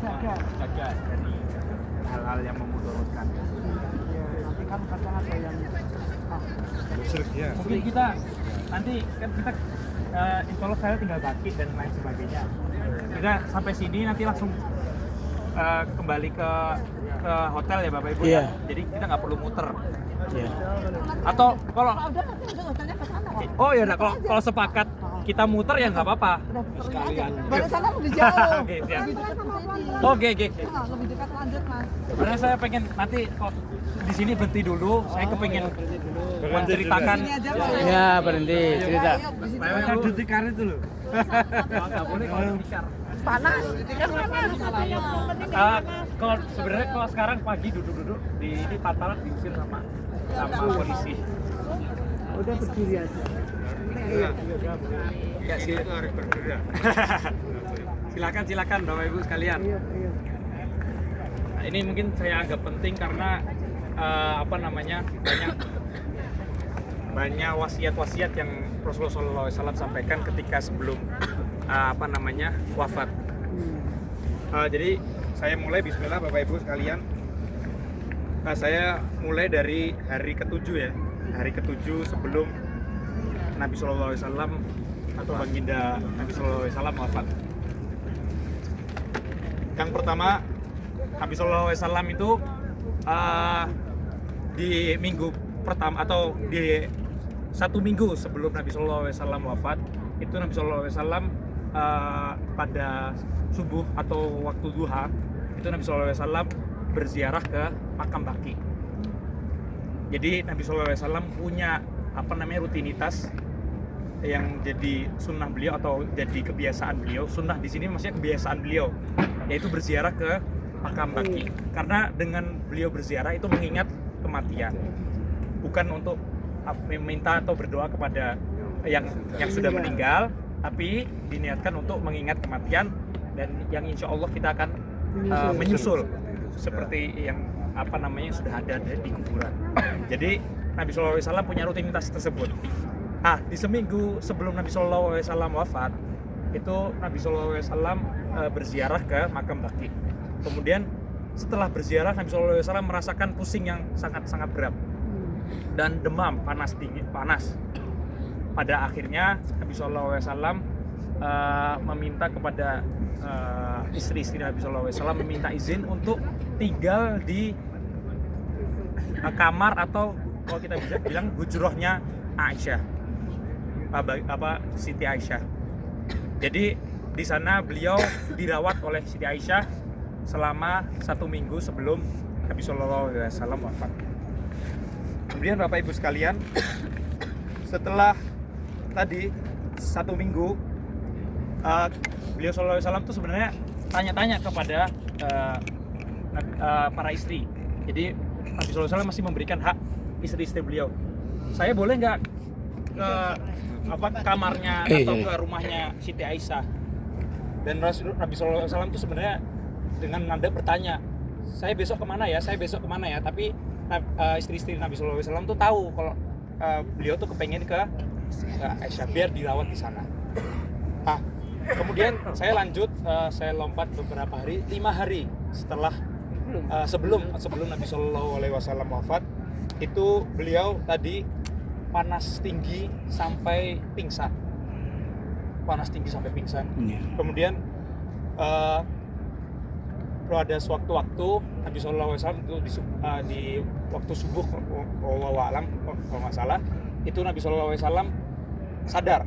jaga dari hal-hal yang memudaratkan. Iya, nanti kan kadang ada yang Mungkin kita nanti kan kita insya Allah saya tinggal bangkit dan lain sebagainya. Kita sampai sini nanti langsung kembali ke hotel ya Bapak Ibu ya. Jadi kita nggak perlu muter. Atau kalau oh ya udah kalau sepakat kita muter ya nggak apa-apa. sekalian. Baru sana lebih jauh. Oke, siap. Lebih dekat ke sini. Oke. Lebih dekat lanjut, Mas. Karena saya pengen nanti kok di sini berhenti dulu, saya kepengen menceritakan. Sini aja, Mas. Ya, berhenti cerita. Ayo, di sini. Saya tikar itu loh. Nggak boleh kalau tikar. Panas, kan panas. Kalau sebenarnya kalau sekarang pagi duduk-duduk di ini patalan diusir sama polisi. Udah berdiri aja. Ya sih itu harus berbeda. Silakan Bapak Ibu sekalian. Iya. Nah, ini mungkin saya anggap penting karena banyak wasiat-wasiat yang Rasulullah SAW sampaikan ketika sebelum wafat. Jadi saya mulai Bismillah Bapak Ibu sekalian. Saya mulai dari hari ke-7 ya. Hari ke-7 sebelum Nabi SAW atau baginda Nabi SAW wafat. Yang pertama, Nabi SAW itu di minggu pertama atau di 1 minggu sebelum Nabi SAW wafat, itu Nabi SAW pada subuh atau waktu duha, itu Nabi SAW berziarah ke makam Baqi. Jadi Nabi SAW punya rutinitas yang jadi sunnah beliau atau jadi kebiasaan beliau. Sunnah di sini maksudnya kebiasaan beliau, yaitu berziarah ke makam Baqi. Karena dengan beliau berziarah itu mengingat kematian, bukan untuk meminta atau berdoa kepada yang sudah meninggal, tapi diniatkan untuk mengingat kematian dan yang insya Allah kita akan menyusul seperti yang sudah ada di kuburan. Jadi Nabi SAW punya rutinitas tersebut. Di seminggu sebelum Nabi SAW wafat, itu Nabi SAW berziarah ke makam Baqi. Kemudian setelah berziarah, Nabi SAW merasakan pusing yang sangat-sangat berat dan demam, panas. Pada akhirnya Nabi SAW meminta kepada istri-istri Nabi SAW meminta izin untuk tinggal di kamar atau kalau kita bisa bilang hujrohnya Aisyah, Siti Aisyah. Jadi di sana beliau dirawat oleh Siti Aisyah selama 1 minggu sebelum Nabi SAW wafat. Kemudian Bapak Ibu sekalian, setelah tadi 1 minggu, beliau SAW itu sebenarnya tanya-tanya kepada para istri. Jadi Nabi SAW masih memberikan hak istri-istri beliau. Saya boleh nggak ke kamarnya atau ke rumahnya Siti Aisyah? Dan Nabi SAW itu sebenarnya dengan nada bertanya, saya besok kemana ya? Tapi istri-istri Nabi SAW itu tahu kalau beliau tuh kepengen ke Aisyah biar dirawat di sana. Kemudian saya lanjut, saya lompat beberapa hari, 5 hari setelah sebelum Nabi SAW wafat, itu beliau tadi panas tinggi sampai pingsan. Kemudian ada sewaktu-waktu Nabi SAW itu di waktu subuh, wallahu a'lam kalau nggak salah, itu Nabi SAW sadar